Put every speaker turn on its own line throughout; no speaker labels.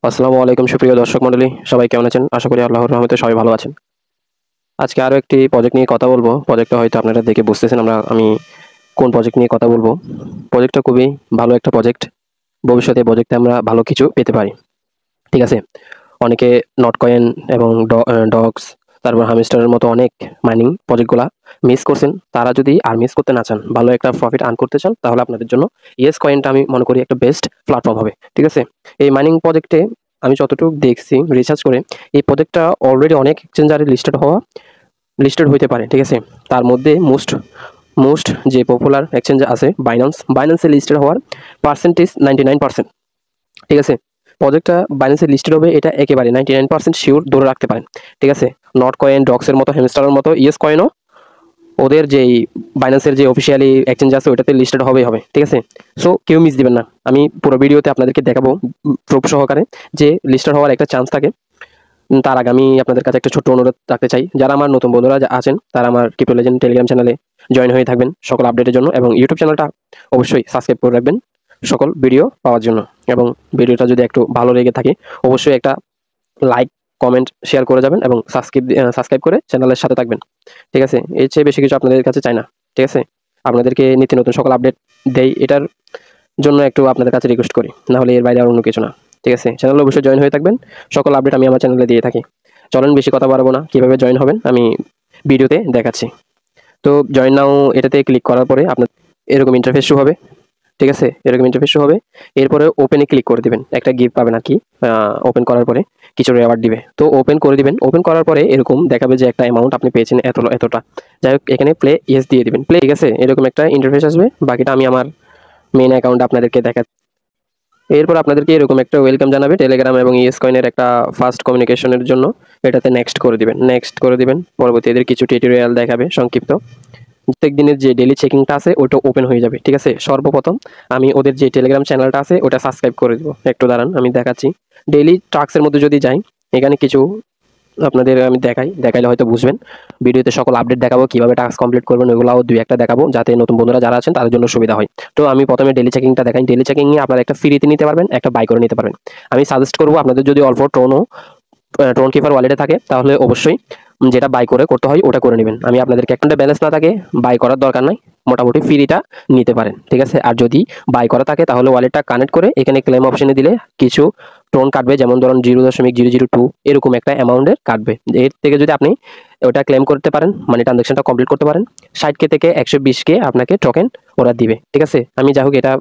আসসালামু আলাইকুম সুপ্রিয় দর্শক মণ্ডলী, সবাই কেমন আছেন? আশা করি আল্লাহর রহমতে সবাই ভালো আছেন। আজকে আরও একটি প্রজেক্ট নিয়ে কথা বলবো। প্রজেক্টটা হয়তো আপনারা দেখে বুঝতেছেন আমি কোন প্রজেক্ট নিয়ে কথা বলবো। প্রজেক্টটা খুবই ভালো একটা প্রজেক্ট। ভবিষ্যতে প্রজেক্টে আমরা ভালো কিছু পেতে পারি। ঠিক আছে? অনেকে নটকয়েন এবং ডগস, তারপর হামস্টারের মতো অনেক মাইনিং প্রজেক্টগুলা মিস করছেন। তারা যদি আর মিস করতে না চান, ভালো একটা প্রফিট আর্ন করতে চান, তাহলে আপনাদের জন্য ইয়েস কয়েনটা আমি মনে করি একটা বেস্ট প্ল্যাটফর্ম হবে। ঠিক আছে? এই মাইনিং প্রজেক্টে আমি যতটুকু দেখছি রিসার্চ করে, এই প্রজেক্টটা অলরেডি অনেক এক্সচেঞ্জারে লিস্টেড হইতে পারে। ঠিক আছে? তার মধ্যে মোস্ট যে পপুলার এক্সচেঞ্জ আছে বাইন্যান্সে লিস্টেড হওয়ার পার্সেন্টেজ 99%। ঠিক আছে? প্রজেক্টটা বাইন্যান্সে লিস্টেড হবে, এটা একেবারে 99% শিওর ধরে রাখতে পারেন। ঠিক আছে? নট কয়েন, ডক্সের মতো, হ্যামস্টারের মতো ইয়েস কয়েনও ওদের যেই বাইন্যান্সের যে অফিসিয়ালি এক্সচেঞ্জ আছে ওটাতে লিস্টেড হবে। ঠিক আছে? সো কেউ মিস দিবেন না। আমি পুরো ভিডিওতে আপনাদেরকে দেখাবো প্রুফ সহকারে যে লিস্টেড হওয়ার একটা চান্স থাকে। তার আগে আমি আপনাদের কাছে একটা ছোট্ট অনুরোধ রাখতে চাই, যারা আমার নতুন বন্ধুরা আছেন তারা আমার ক্রিপ্টো লেজেন্ড টেলিগ্রাম চ্যানেলে জয়েন হয়ে থাকবেন সকল আপডেটের জন্য, এবং ইউটিউব চ্যানেলটা অবশ্যই সাবস্ক্রাইব করে রাখবেন সকল ভিডিও পাওয়ার জন্য। এবং ভিডিওটা যদি একটু ভালো লেগে থাকে অবশ্যই একটা লাইক, কমেন্ট, শেয়ার করে যাবেন এবং সাবস্ক্রাইব করে চ্যানেলের সাথে থাকবেন। ঠিক আছে? এর চেয়ে বেশি কিছু আপনাদের কাছে চাই না। ঠিক আছে? আপনাদেরকে নিত্য নতুন সকল আপডেট দেই, এটার জন্য একটু আপনাদের কাছে রিকোয়েস্ট করি, না হলে এর বাইরে আর অন্য কিছু না। ঠিক আছে? চ্যানেলে অবশ্যই জয়েন হয়ে থাকবেন। সকল আপডেট আমি আমার চ্যানেলে দিয়ে থাকি। চলেন বেশি কথা বাড়াবো না, কীভাবে জয়েন হবেন আমি ভিডিওতে দেখাচ্ছি। তো জয়েন নাও এটাতে ক্লিক করার পরে আপনার এরকম ইন্টারফেস শো হবে। ঠিক আছে? এরকম ইন্টারফেস শো হবে। এরপরে ওপেনে ক্লিক করে দিবেন, একটা গিফট পাবেন আর কি। ওপেন করার পরে কিছু রেওয়ার্ড দিবে, তো ওপেন করে দিবেন। ওপেন করার পরে এরকম দেখাবে যে একটা অ্যামাউন্ট আপনি পেয়েছেন এতটা। যাই হোক, এখানে প্লে ইয়েস দিয়ে দিবেন। প্লে, ঠিক আছে? এরকম একটা ইন্টারফেস আসবে। বাকিটা আমি আমার মেইন অ্যাকাউন্ট আপনাদেরকে দেখাচ্ছি। এরপর আপনাদেরকে এরকম একটা ওয়েলকাম জানাবে টেলিগ্রাম এবং ইয়েস কয়েনের একটা ফাস্ট কমিউনিকেশনের জন্য। এটাতে নেক্সট করে দিবেন। পরবর্তী এদের কিছু টিউটোরিয়াল দেখাবে সংক্ষিপ্ত। প্রত্যেক দিনের যে ডেইলি চেকিংটা আছে ওটা ওপেন হয়ে যাবে। ঠিক আছে? সর্বপ্রথম আমি ওদের যে টেলিগ্রাম চ্যানেলটা আছে ওটা সাবস্ক্রাইব করে দেবো। একটু দাঁড়ান, আমি দেখাচ্ছি। ডেইলি টাস্কের মধ্যে যদি যাই, এখানে কিছু আপনাদের আমি দেখাইলে হয়তো বুঝবেন। ভিডিওতে সকল আপডেট দেখাবো, কিভাবে টাস্ক কমপ্লিট করবেন ওগুলাও দুই একটা দেখাবো, যাতে নতুন বন্ধুরা যারা আছেন তাদের জন্য সুবিধা হয়। তো আমি প্রথমে ডেইলি চেকিংটা দেখাই। ডেইলি চেকিং নিয়ে আপনারা একটা ফ্রিতে নিতে পারবেন, একটা বাই করে নিতে পারবেন। আমি সাজেস্ট করবো আপনাদের যদি অল্প ট্রোন কিপার ওয়ালেটে থাকে তাহলে অবশ্যই যেটা বাই করতে হয় ওটা করে নেবেন। আমি আপনাদেরকে অ্যাকাউন্টে ব্যালেন্স না থাকে বাই করার দরকার নাই, মোটামুটি ফ্রিটা নিতে পারেন। ঠিক আছে? আর যদি বাই করা থাকে তাহলে ওয়ালেটটা কানেক্ট করে এখানে ক্লেম অপশনে দিলে কিছু টোন কাটবে, যেমন ধরুন 0.002 এরকম একটা অ্যামাউন্টের কাটবে। এর থেকে যদি আপনি ওটা ক্লেম করতে পারেন, মানে ট্রানজাকশনটা কমপ্লিট করতে পারেন, 60K থেকে 120K আপনাকে টোকেন ওরা দিবে। ঠিক আছে? আমি যাই হোক এটা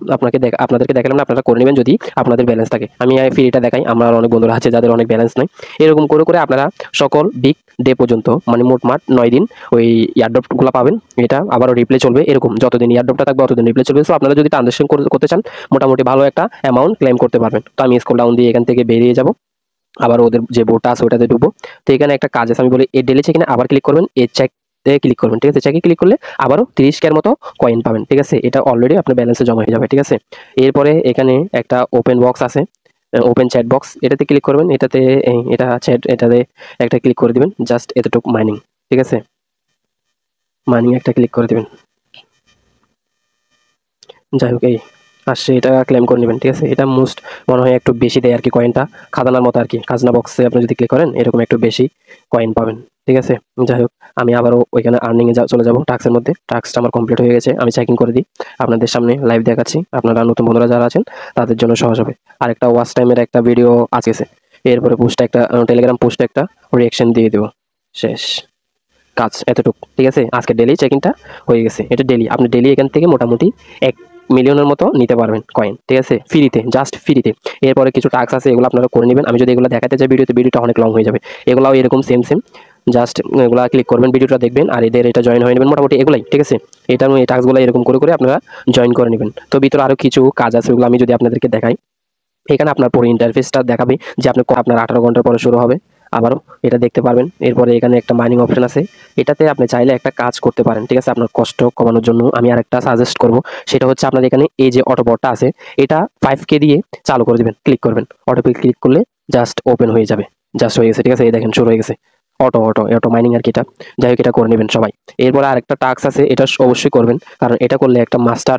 আপনাদেরকে দেখালাম না, আপনারা করে নেবেন যদি আপনাদের ব্যালেন্স থাকে। আমি ফ্রিটা দেখাই, আমার অনেক বন্ধুরা আছে যাদের অনেক ব্যালেন্স নাই। এরকম করে আপনারা সকল বিগ ডে পর্যন্ত, মানে মোটমাট 9 দিন ওই ইয়ারড্রপগুলো পাবেন। এটা আবারও রিপ্লে চলবে, এরকম যতদিন ইয়ারড্রপটা থাকবে ততদিন রিপ্লে চলবে। সো আপনারা যদি ট্রানজাকশন করতে চান মোটামুটি ভালো একটা অ্যামাউন্ট ক্লেম করতে পারবেন। তো আমি স্ক্রল ডাউন দিয়ে এখান থেকে বেরিয়ে যাব, আবার ওদের যে বোর্ডটা আছে ওটাতে ঢুকবো। তো এখানে একটা কাজ আছে, আমি বলি এই ডেলি চেকিনে আবার ক্লিক করবেন, এই চেক ক্লিক করবেন। ঠিক আছে? চেকে ক্লিক করলে আবারও 30K মতো কয়েন পাবেন। ঠিক আছে? এটা অলরেডি আপনার ব্যালেন্সে জমা হয়ে যাবে। ঠিক আছে? এরপরে এখানে একটা ওপেন বক্স আছে, ওপেন চ্যাট বক্স, এটাতে ক্লিক করবেন। এটাতে এটাতে একটা ক্লিক করে দিবেন, জাস্ট এতটুকু মাইনিং। ঠিক আছে? মাইনিং একটা ক্লিক করে দিবেন। যাই হোক, এই আসছে, এটা ক্লেম করে নেবেন। ঠিক আছে? এটা মোস্ট মনে হয় একটু বেশি দেয় আর কি কয়েনটা, খাজানার মতো আর কি। খাজনা বক্সে আপনি যদি ক্লিক করেন এরকম একটু বেশি কয়েন পাবেন। ঠিক আছে? যাই হোক, আমি আবারও ওইখানে আর্নিংয়ে চলে যাব। টাস্কের মধ্যে টাস্কটা আমার কমপ্লিট হয়ে গেছে, আমি চেকিং করে দিই, আপনাদের সামনে লাইভ দেখাচ্ছি। আপনারা নতুন বন্ধুরা যারা আছেন তাদের জন্য সহজ হবে। আরেকটা ওয়াচ টাইমের একটা ভিডিও আছে, এরপরে পোস্টে একটা টেলিগ্রাম পোস্টে একটা রিয়েকশন দিয়ে দেবো। শেষ কাজ এতটুকু। ঠিক আছে? আজকে ডেলি চেকিংটা হয়ে গেছে। এটা ডেলি, আপনি ডেলি এখান থেকে মোটামুটি 1 মিলিয়নের মতো নিতে পারবেন কয়েন। ঠিক আছে? ফ্রিতে, জাস্ট ফ্রিতে। এরপরে কিছু টাস্ক আছে, এগুলো আপনারা করে নেবেন। আমি যদি এগুলো দেখাতে চাই ভিডিওটা অনেক লং হয়ে যাবে। এগুলাও এরকম সেম জাস্ট এগুলা ক্লিক করবেন, ভিডিওটা দেখবেন আর এদের এটা জয়েন হয়ে নেবেন। মোটামুটি এগুলাই। ঠিক আছে? এটা এই টাস্কগুলো এরকম করে আপনারা জয়েন করে নেবেন। তো ভিতরে আরও কিছু কাজ আছে, ওগুলো আমি যদি আপনাদেরকে দেখাই। এখানে আপনার পুরো ইন্টারফেসটা দেখাবে যে আপনার 18 ঘন্টার পরে শুরু হবে, আবারও এটা দেখতে পারবেন। এরপরে এখানে একটা মাইনিং অপশন আছে, এটাতে আপনি চাইলে একটা কাজ করতে পারেন। ঠিক আছে? আপনার কষ্ট কমানোর জন্য আমি আরেকটা সাজেস্ট করব, সেটা হচ্ছে আপনার এখানে এই যে অটোবটটা আছে এটা 5K দিয়ে চালু করে দিবেন। ক্লিক করবেন, অটোপে ক্লিক করলে জাস্ট ওপেন হয়ে যাবে। জাস্ট হয়ে গেছে। ঠিক আছে? এই দেখেন শুরু হয়ে গেছে অটো মাইনিং আর কি এটা। যাই হোক, এটা করে নেবেন সবাই। এরপরে আরেকটা টাস্ক আছে, এটা অবশ্যই করবেন, কারণ এটা করলে একটা মাস্টার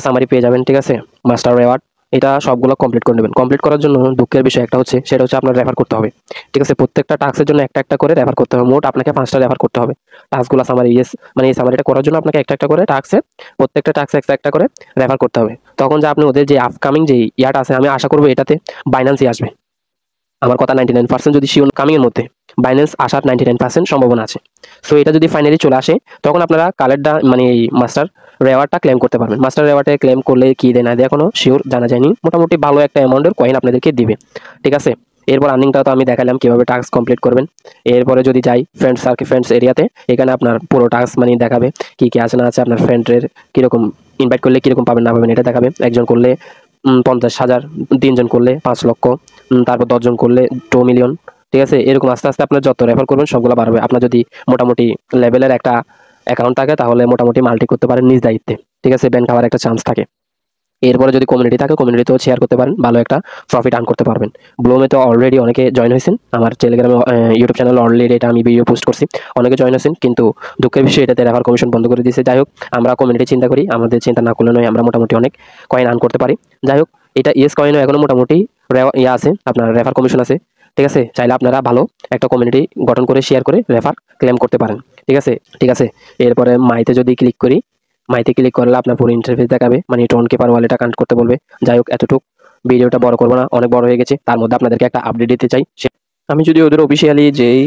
সামারি পেয়ে যাবেন। ঠিক আছে? মাস্টার রেওয়ার্ড এটা সবগুলো কমপ্লিট করে নেবেন। কমপ্লিট করার জন্য দুঃখের বিষয় একটা হচ্ছে, সেটা হচ্ছে আপনার রেফার করতে হবে। ঠিক আছে? প্রত্যেকটা টাস্কের জন্য একটা, একটা করে রেফার করতে হবে। মোট আপনাকে 5 টা রেফার করতে হবে। টাস্কগুলো সামারি মানে এই সামারিটা করার জন্য আপনাকে একটা, একটা করে প্রত্যেকটা টাস্কে একটা, একটা করে রেফার করতে হবে। তখন যে আপনি ওদের যে আপকামিং যে ইয়াটা আছে, আমি আশা করব এটাতে বাইন্যান্সই আসবে। আমার কথা 99% যদি শিওর কামিং এর মধ্যে বাইন্যান্স আসার 99% সম্ভাবনা আছে। সো এটা যদি ফাইনালি চলে আসে, তখন আপনারা কালেরটা মানে এই মাস্টার রেওয়ার্ডটা ক্লেম করতে পারবেন। মাস্টার রেওয়ার্ডে ক্লেম করলে কি দেয় না দেয় এখনো শিওর জানা যায়নি। মোটামুটি ভালো একটা অ্যামাউন্টের কয়েন আপনাদেরকে দিবে। ঠিক আছে? এরপর আর্নিংটা তো আমি দেখালাম কিভাবে টাস্ক কমপ্লিট করবেন। এরপরে যদি যাই ফ্রেন্ডস এরিয়াতে, এখানে আপনার পুরো টাস্ক মানে দেখাবে কি কি আছে না আছে, আপনার ফ্রেন্ডের কিরকম ইনভাইট করলে কিরকম পাবেন না পাবেন এটা দেখাবে। একজন করলে 50,000, 3 জন করলে 5 লক্ষ, তারপর 10 জন করলে 2 মিলিয়ন। ঠিক আছে? এরকম আস্তে আস্তে আপনার যত রেফার করবেন সবগুলো বাড়বে। আপনার যদি মোটামুটি লেভেলের একটা অ্যাকাউন্ট থাকে তাহলে মোটামুটি মাল্টি করতে পারেন নিজ দায়িত্বে। ঠিক আছে? ব্যান খাওয়ার একটা চান্স থাকে। এরপরে যদি কমিউনিটি থাকে, কমিউনিটিতেও শেয়ার করতে পারেন, ভালো একটা প্রফিট আর্ন করতে পারবেন। ব্লুমে তো অলরেডি অনেকে জয়েন হয়েছেন। আমার টেলিগ্রামে ইউটিউব চ্যানেলে অলরেডি এটা আমি ভিডিও পোস্ট করছি। অনেকে জয়েন হয়েছেন, কিন্তু দুঃখের বিষয় এটাতে রেফার কমিশন বন্ধ করে দিয়েছে। যাই হোক, আমরা কমিউনিটি চিন্তা করি, আমাদের চিন্তা না করলে নয়, আমরা মোটামুটি অনেক কয়েন আর্ন করতে পারি। যাই হোক, এটা ইয়েস কয়েনও এখনো মোটামুটি ইয়ে আছে, আপনার রেফার কমিশন আছে। ঠিক আছে? চাইলে আপনারা ভালো একটা কমিউনিটি গঠন করে শেয়ার করে রেফার ক্লেম করতে পারেন। ঠিক আছে? ঠিক আছে। এরপরে মাইতে যদি ক্লিক করি, মাইতে ক্লিক করলে আপনার পুরো ইন্টারফেস দেখাবে, মানে টোন কিপার ওয়ালেটটা কানেক্ট করতে বলবে। যাই হোক, এতটুক ভিডিওটা বড় করবো না, অনেক বড় হয়ে গেছে। তার মধ্যে আপনাদেরকে একটা আপডেট দিতে চাই। আমি যদি ওদের অফিসিয়ালি যেই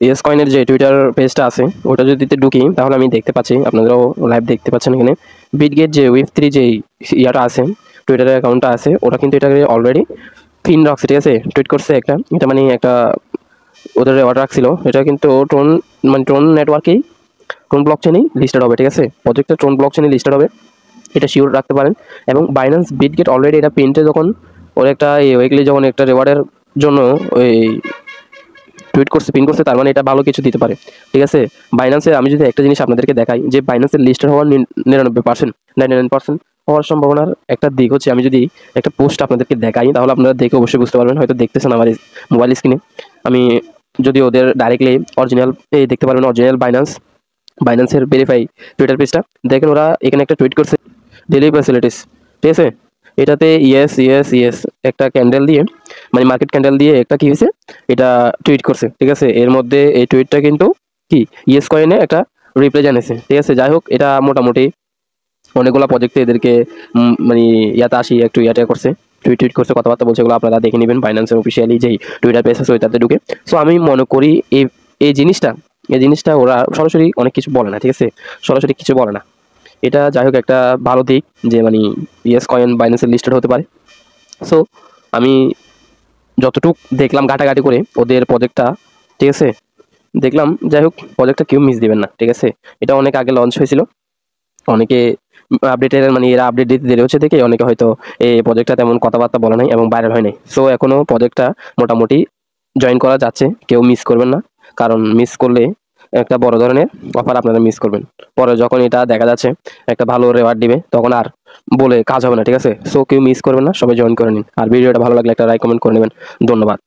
ইয়েস কয়েনের যে টুইটার পেজটা আছে ওটা যদি ঢুকি, তাহলে আমি দেখতে পাচ্ছি, আপনারাও লাইভ দেখতে পাচ্ছেন এখানে, বিটগেট যে Web3 যে ইয়াটা আছে, টুইটারের অ্যাকাউন্টটা আছে, ওটা কিন্তু এটাকে অলরেডি ফিন রাখছে। ঠিক আছে? টুইট করছে একটা, এটা মানে একটা ওদের অর্ডার রাখছিল। এটা কিন্তু ট্রোন নেটওয়ার্কেই, ট্রোন ব্লকচেনেই লিস্টেড হবে। ঠিক আছে? প্রজেক্টটা ট্রোন ব্লকচেনে লিস্টেড হবে, এটা শিওর রাখতে পারেন। এবং বাইন্যান্স বিটগেট অলরেডি এটা প্রিন্টে যখন ওর একটা উইকলি যখন একটা রিওয়ার্ডের জন্য ওই টুইট করছে, পিন করছে, তার মানে এটা ভালো কিছু দিতে পারে। ঠিক আছে? বাইন্যান্সে আমি যদি একটা জিনিস আপনাদেরকে দেখাই, যে বাইন্যান্সের লিস্টেড হওয়ার 99% হওয়ার সম্ভাবনার একটা দিক হচ্ছে, আমি যদি একটা পোস্ট আপনাদেরকে দেখাই, তাহলে আপনারা দেখে অবশ্যই বুঝতে পারবেন, হয়তো দেখতেছেন আমার মোবাইল স্ক্রিনে। আমি যদি ওদের ডাইরেক্টলি অরিজিনাল দেখতে পারবেন, অরিজিনাল বাইন্যান্সের ভেরিফাই টুইটার পেজটা দেখেন, ওরা এখানে একটা টুইট করছে, ডেলি ফ্যাসিলিটিস। ঠিক আছে? এটাতে ইয়েস ইয়েস ইয়েস একটা ক্যান্ডেল দিয়ে, মানে মার্কেট ক্যান্ডেল দিয়ে একটা কি হয়েছে, এটা টুইট করছে। ঠিক আছে? এর মধ্যে এই টুইটটা কিন্তু কি ইয়েস কয়েনে একটা রিপ্লাই জানিয়েছে। ঠিক আছে? যাই হোক, এটা মোটামুটি অনেকগুলো প্রজেক্টে এদেরকে মানে ইয়াতে আসি একটু ইয়াটা করছে, টুইট করছে, কথাবার্তা বলছে, এগুলো আপনারা দেখে নেবেন বাইন্যান্সের অফিসিয়ালি যেই টুইটার পেজ আছে ওইটাতে ঢুকে। সো আমি মনে করি এই এই জিনিসটা ওরা সরাসরি অনেক কিছু বলে না। ঠিক আছে? সরাসরি কিছু বলে না। এটা যাই হোক একটা ভালো দিক, যে মানে ইয়েস কয়েন বাইন্যান্সের লিস্টেড হতে পারে। সো আমি যতটুক দেখলাম ঘাটাঘাটি করে ওদের প্রজেক্টটা, ঠিক আছে, দেখলাম, যাই হোক প্রজেক্টটা কেউ মিস দিবেন না। ঠিক আছে? এটা অনেক আগে লঞ্চ হয়েছিল, অনেকে আপডেটের মানে এরা আপডেট দিতে দেরি হচ্ছে দেখে অনেকে হয়তো এই প্রজেক্টটা তেমন কথাবার্তা বলে নাই এবং ভাইরাল হয় নাই। সো এখনও প্রজেক্টটা মোটামুটি জয়েন করা যাচ্ছে, কেউ মিস করবেন না, কারণ মিস করলে একটা বড় ধরনের অফার আপনারা মিস করবেন। পরে যখন এটা দেখা যাচ্ছে একটা ভালো রেওয়ার্ড দিবে, তখন আর বলে কাজ হবে না। ঠিক আছে? সো কেউ মিস করবেন না, সবাই জয়েন করে নিন। আর ভিডিওটা ভালো লাগলে একটা লাইক কমেন্ট করে নেবেন। ধন্যবাদ।